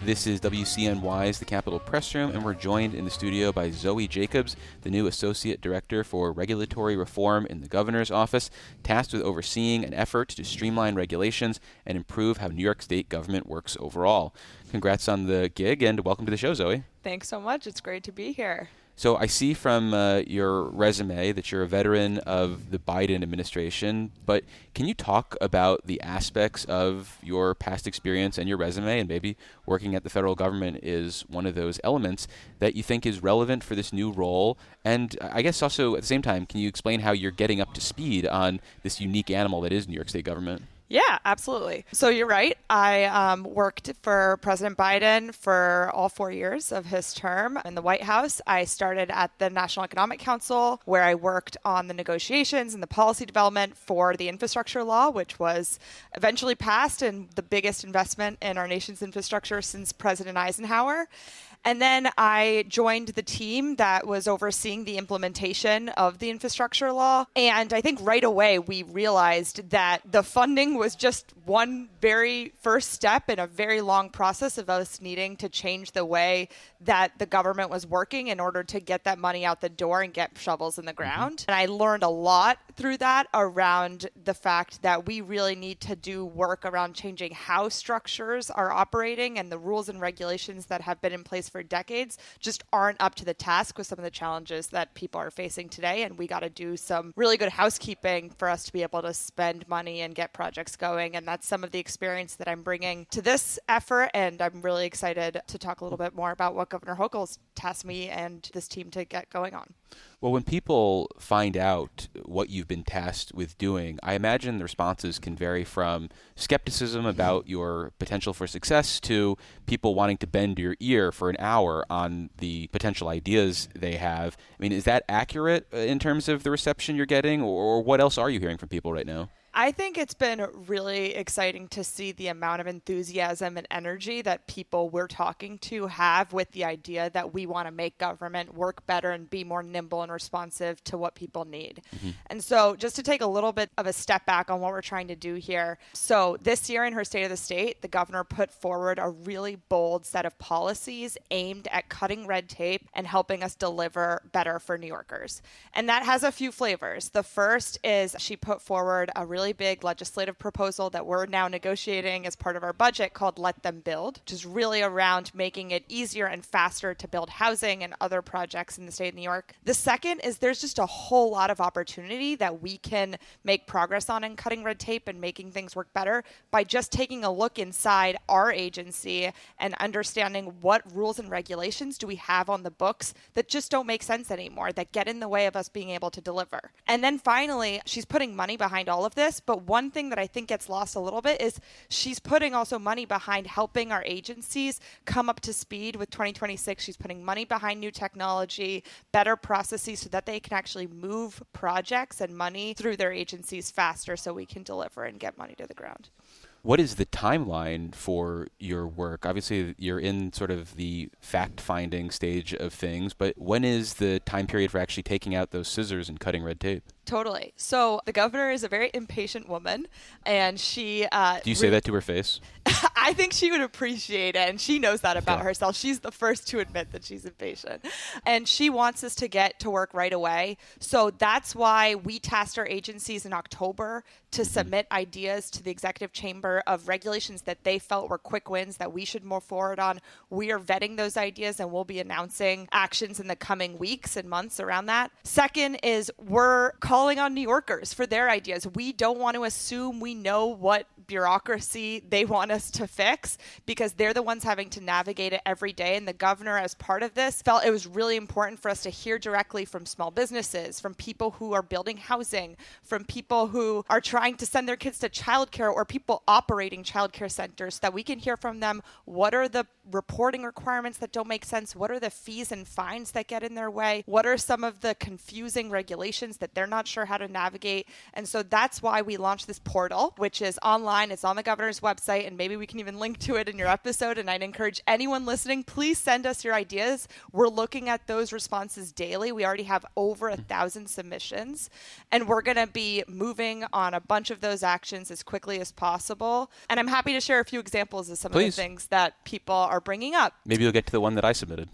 This is WCNY's The Capitol Press Room, and we're joined in the studio by Zoe Jacobs, the new Associate Director for Regulatory Reform in the Governor's Office, tasked with overseeing an effort to streamline regulations and improve how New York State government works overall. Congrats on the gig, and welcome to the show, Zoe. Thanks so much. It's great to be here. So I see from your resume that you're a veteran of the Biden administration, but can you talk about the aspects of your past experience and your resume, and maybe working at the federal government is one of those elements that you think is relevant for this new role? And I guess also at the same time, can you explain how you're getting up to speed on this unique animal that is New York State government? Yeah, absolutely. So you're right. I worked for President Biden for all 4 years of his term in the White House. I started at the National Economic Council, where I worked on the negotiations and the policy development for the infrastructure law, which was eventually passed and the biggest investment in our nation's infrastructure since President Eisenhower. And then I joined the team that was overseeing the implementation of the infrastructure law. And I think right away we realized that the funding was just one very first step in a very long process of us needing to change the way that the government was working in order to get that money out the door and get shovels in the ground. And I learned a lot through that around the fact that we really need to do work around changing how structures are operating, and the rules and regulations that have been in place for decades just aren't up to the task with some of the challenges that people are facing today. And we got to do some really good housekeeping for us to be able to spend money and get projects going. And that's some of the experience that I'm bringing to this effort. And I'm really excited to talk a little bit more about what Governor Hochul's tasked me and this team to get going on. Well, when people find out what you've been tasked with doing, I imagine the responses can vary from skepticism about your potential for success to people wanting to bend your ear for an hour on the potential ideas they have. I mean, is that accurate in terms of the reception you're getting, or what else are you hearing from people right now? I think it's been really exciting to see the amount of enthusiasm and energy that people we're talking to have with the idea that we want to make government work better and be more nimble and responsive to what people need. Mm-hmm. And so just to take a little bit of a step back on what we're trying to do here. So this year in her State of the State, the governor put forward a really bold set of policies aimed at cutting red tape and helping us deliver better for New Yorkers. And that has a few flavors. The first is she put forward a really big legislative proposal that we're now negotiating as part of our budget called Let Them Build, which is really around making it easier and faster to build housing and other projects in the state of New York. The second is there's just a whole lot of opportunity that we can make progress on in cutting red tape and making things work better by just taking a look inside our agency and understanding what rules and regulations do we have on the books that just don't make sense anymore, that get in the way of us being able to deliver. And then finally, she's putting money behind all of this. But one thing that I think gets lost a little bit is she's putting also money behind helping our agencies come up to speed with 2026. She's putting money behind new technology, better processes so that they can actually move projects and money through their agencies faster so we can deliver and get money to the ground. What is the timeline for your work? Obviously, you're in sort of the fact-finding stage of things, but when is the time period for actually taking out those scissors and cutting red tape? Totally. So the governor is a very impatient woman, and she... Do you say that to her face? I think she would appreciate it, and she knows that about herself. She's the first to admit that she's impatient. And she wants us to get to work right away. So that's why we tasked our agencies in October to submit ideas to the executive chamber of regulations that they felt were quick wins that we should move forward on. We are vetting those ideas, and we'll be announcing actions in the coming weeks and months around that. Second is we're calling on New Yorkers for their ideas. We don't want to assume we know what bureaucracy they want us to fix, because they're the ones having to navigate it every day. And the governor, as part of this, felt it was really important for us to hear directly from small businesses, from people who are building housing, from people who are trying to send their kids to childcare, or people operating childcare centers, so that we can hear from them what are the reporting requirements that don't make sense, what are the fees and fines that get in their way, what are some of the confusing regulations that they're not not sure how to navigate. And so that's why we launched this portal, which is online. It's on the governor's website, and maybe we can even link to it in your episode. And I'd encourage anyone listening, please send us your ideas. We're looking at those responses daily. We already have over 1,000 submissions, and we're going to be moving on a bunch of those actions as quickly as possible. And I'm happy to share a few examples of some of the things that people are bringing up. Maybe you'll get to the one that I submitted.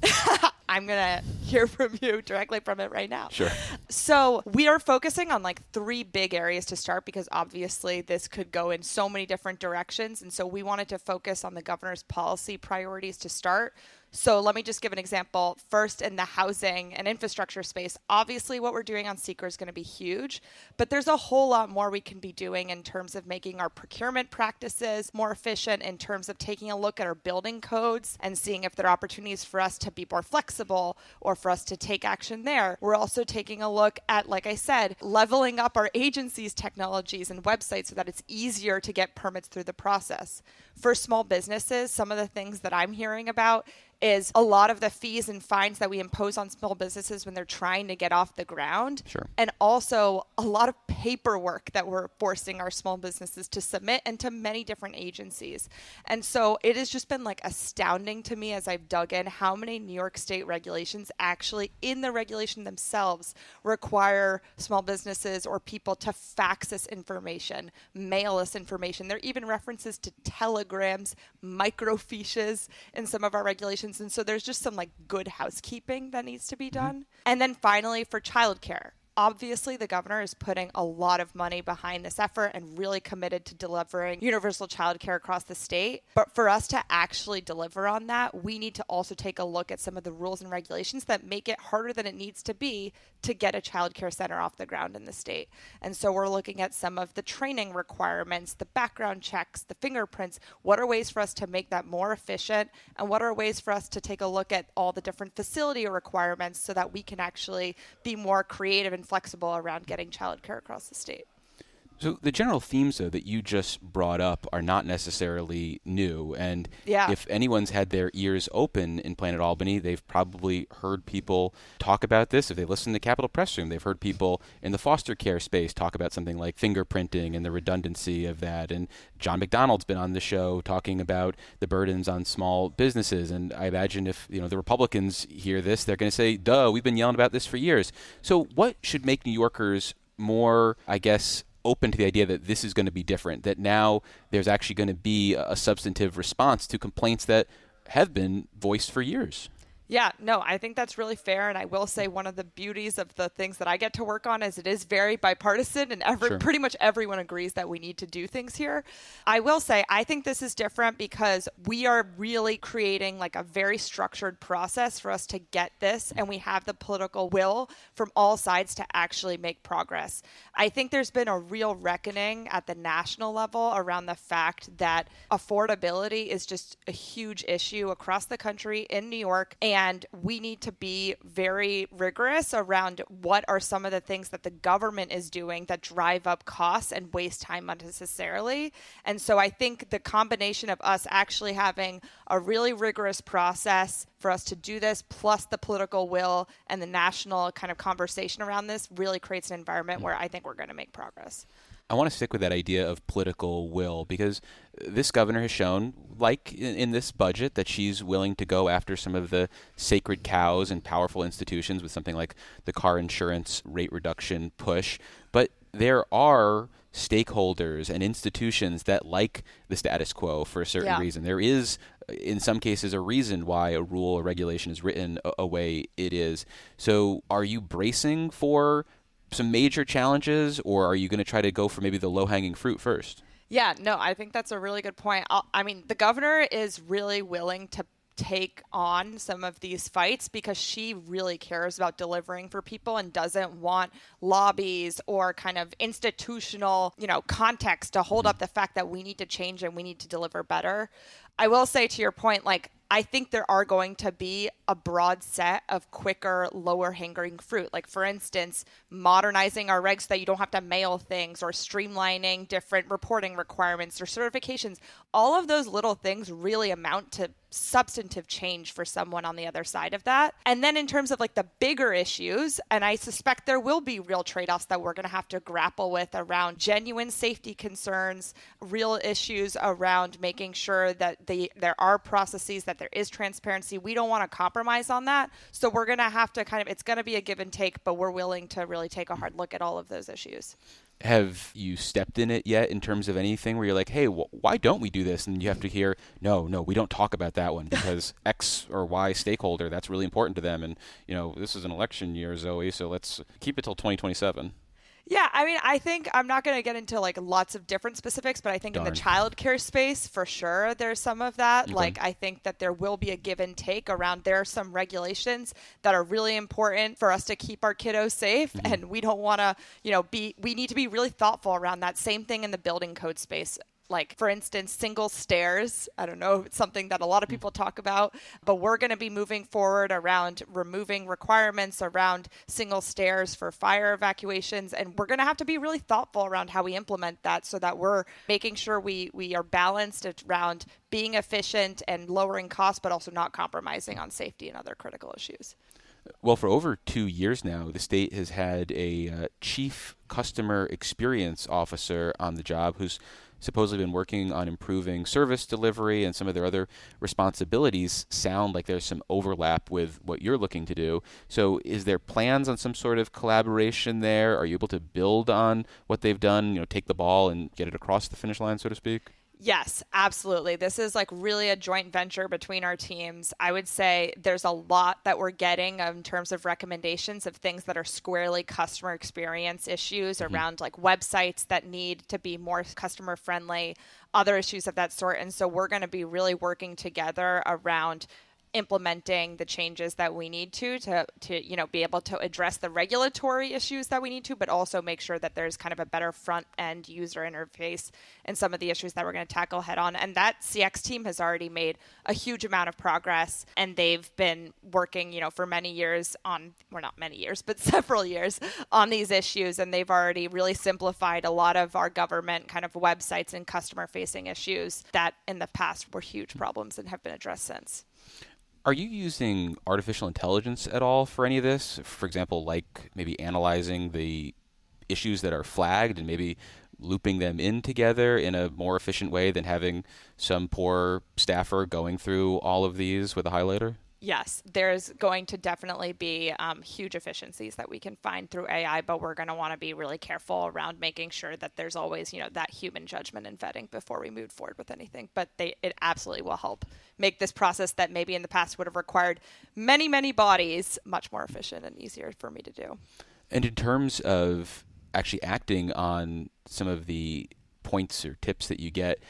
I'm going to hear from you directly from it right now. Sure. So we are focusing on like 3 big areas to start, because obviously this could go in so many different directions. And so we wanted to focus on the governor's policy priorities to start. So let me just give an example. First, in the housing and infrastructure space, obviously what we're doing on seeker is going to be huge, but there's a whole lot more we can be doing in terms of making our procurement practices more efficient, in terms of taking a look at our building codes and seeing if there are opportunities for us to be more flexible or for us to take action there. We're also taking a look at, like I said, leveling up our agencies' technologies and websites so that it's easier to get permits through the process. For small businesses, some of the things that I'm hearing about is a lot of the fees and fines that we impose on small businesses when they're trying to get off the ground. Sure. And also a lot of paperwork that we're forcing our small businesses to submit, and to many different agencies. And so it has just been like astounding to me as I've dug in how many New York State regulations actually in the regulation themselves require small businesses or people to fax us information, mail us information. There are even references to telegrams, microfiches in some of our regulations. And so there's just some like good housekeeping that needs to be done. And then finally, for childcare. Obviously, the governor is putting a lot of money behind this effort and really committed to delivering universal childcare across the state. But for us to actually deliver on that, we need to also take a look at some of the rules and regulations that make it harder than it needs to be to get a childcare center off the ground in the state. And so we're looking at some of the training requirements, the background checks, the fingerprints. What are ways for us to make that more efficient? And what are ways for us to take a look at all the different facility requirements so that we can actually be more creative and flexible around getting childcare across the state? So the general themes, though, that you just brought up are not necessarily new. And if anyone's had their ears open in Planet Albany, they've probably heard people talk about this. If they listen to the Capitol Press Room, they've heard people in the foster care space talk about something like fingerprinting and the redundancy of that. And John McDonald's been on the show talking about the burdens on small businesses. And I imagine if the Republicans hear this, they're going to say, duh, we've been yelling about this for years. So what should make New Yorkers more, I guess, open to the idea that this is going to be different, that now there's actually going to be a substantive response to complaints that have been voiced for years? Yeah, no, I think that's really fair. And I will say one of the beauties of the things that I get to work on is it is very bipartisan, and pretty much everyone agrees that we need to do things here. I will say I think this is different because we are really creating like a very structured process for us to get this, and we have the political will from all sides to actually make progress. I think there's been a real reckoning at the national level around the fact that affordability is just a huge issue across the country in New York, and we need to be very rigorous around what are some of the things that the government is doing that drive up costs and waste time unnecessarily. And so I think the combination of us actually having a really rigorous process for us to do this, plus the political will and the national kind of conversation around this, really creates an environment where I think we're going to make progress. I want to stick with that idea of political will, because this governor has shown, like in this budget, that she's willing to go after some of the sacred cows and powerful institutions with something like the car insurance rate reduction push. But there are stakeholders and institutions that like the status quo for a certain reason. There is, in some cases, a reason why a rule or regulation is written a way it is. So are you bracing for some major challenges, or are you going to try to go for maybe the low-hanging fruit first? Yeah, no, I think that's a really good point. I mean, the governor is really willing to take on some of these fights because she really cares about delivering for people and doesn't want lobbies or kind of institutional, context to hold up the fact that we need to change and we need to deliver better. I will say, to your point, I think there are going to be a broad set of quicker, lower hanging fruit. Like, for instance, modernizing our regs so that you don't have to mail things, or streamlining different reporting requirements or certifications. All of those little things really amount to substantive change for someone on the other side of that. And then in terms of like the bigger issues, and I suspect there will be real trade-offs that we're going to have to grapple with around genuine safety concerns, real issues around making sure that there are processes, that there is transparency. We don't want to compromise on that. So we're going to have to it's going to be a give and take, but we're willing to really take a hard look at all of those issues. Have you stepped in it yet in terms of anything where you're like, hey, why don't we do this? And you have to hear, no, we don't talk about that one because X or Y stakeholder, that's really important to them. And, this is an election year, Zoe, so let's keep it till 2027. Yeah, I mean, I think I'm not going to get into like lots of different specifics, but I think in the childcare space, for sure, there's some of that. Okay. Like, I think that there will be a give and take around, there are some regulations that are really important for us to keep our kiddos safe. Mm-hmm. And we don't want to, we need to be really thoughtful around that. Same thing in the building code space. Like, for instance, single stairs. I don't know, it's something that a lot of people talk about, but we're going to be moving forward around removing requirements around single stairs for fire evacuations. And we're going to have to be really thoughtful around how we implement that so that we're making sure we are balanced around being efficient and lowering costs, but also not compromising on safety and other critical issues. Well, for over 2 years now, the state has had a chief customer experience officer on the job who's supposedly been working on improving service delivery, and some of their other responsibilities sound like there's some overlap with what you're looking to do. So is there plans on some sort of collaboration there? Are you able to build on what they've done, take the ball and get it across the finish line, so to speak? Yes, absolutely. This is like really a joint venture between our teams. I would say there's a lot that we're getting in terms of recommendations of things that are squarely customer experience issues around like websites that need to be more customer friendly, other issues of that sort. And so we're going to be really working together around implementing the changes that we need to be able to address the regulatory issues that we need to, but also make sure that there's kind of a better front end user interface and some of the issues that we're going to tackle head on. And that CX team has already made a huge amount of progress, and they've been working, for many years not many years, but several years on these issues. And they've already really simplified a lot of our government kind of websites and customer facing issues that in the past were huge problems and have been addressed since. Are you using artificial intelligence at all for any of this? For example, like maybe analyzing the issues that are flagged and maybe looping them in together in a more efficient way than having some poor staffer going through all of these with a highlighter? Yes, there's going to definitely be huge efficiencies that we can find through AI, but we're going to want to be really careful around making sure that there's always, that human judgment and vetting before we move forward with anything. But it absolutely will help make this process that maybe in the past would have required many, many bodies much more efficient and easier for me to do. And in terms of actually acting on some of the points or tips that you get,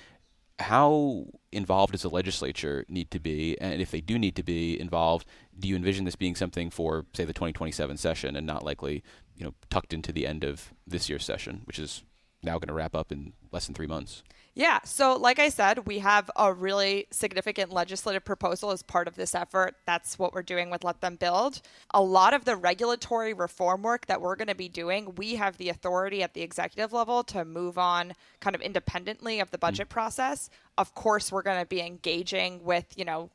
how involved does the legislature need to be? And if they do need to be involved, do you envision this being something for, say, the 2027 session and not likely, tucked into the end of this year's session, which is now going to wrap up in less than 3 months? Yeah. So like I said, we have a really significant legislative proposal as part of this effort. That's what we're doing with Let Them Build. A lot of the regulatory reform work that we're going to be doing, we have the authority at the executive level to move on kind of independently of the budget process. Of course, we're going to be engaging with,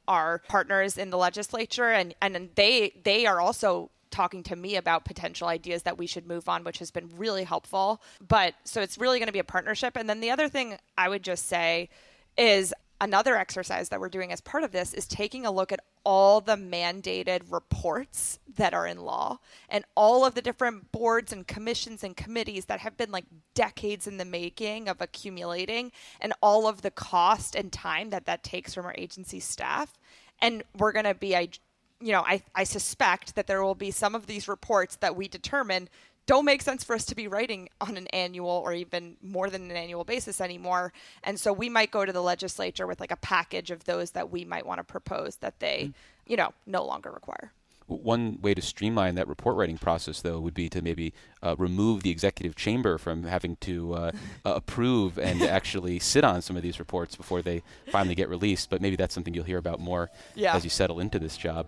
our partners in the legislature, and they are also talking to me about potential ideas that we should move on, which has been really helpful. But so it's really going to be a partnership. And then the other thing I would just say is another exercise that we're doing as part of this is taking a look at all the mandated reports that are in law and all of the different boards and commissions and committees that have been like decades in the making of accumulating, and all of the cost and time that takes from our agency staff. And we're going to be, I suspect that there will be some of these reports that we determine don't make sense for us to be writing on an annual or even more than an annual basis anymore. And so we might go to the legislature with like a package of those that we might want to propose that they, no longer require. One way to streamline that report writing process, though, would be to maybe remove the executive chamber from having to approve and actually sit on some of these reports before they finally get released. But maybe that's something you'll hear about more as you settle into this job.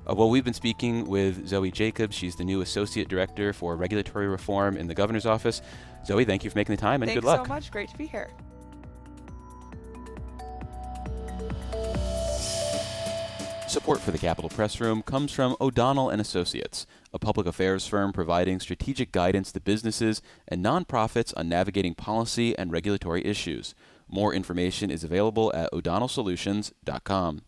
Well, we've been speaking with Zoe Jacobs. She's the new Associate Director for Regulatory Reform in the Governor's Office. Zoe, thank you for making the time, and good luck. Thanks so much. Great to be here. Support for the Capitol Press Room comes from O'Donnell and Associates, a public affairs firm providing strategic guidance to businesses and nonprofits on navigating policy and regulatory issues. More information is available at o'donnellsolutions.com.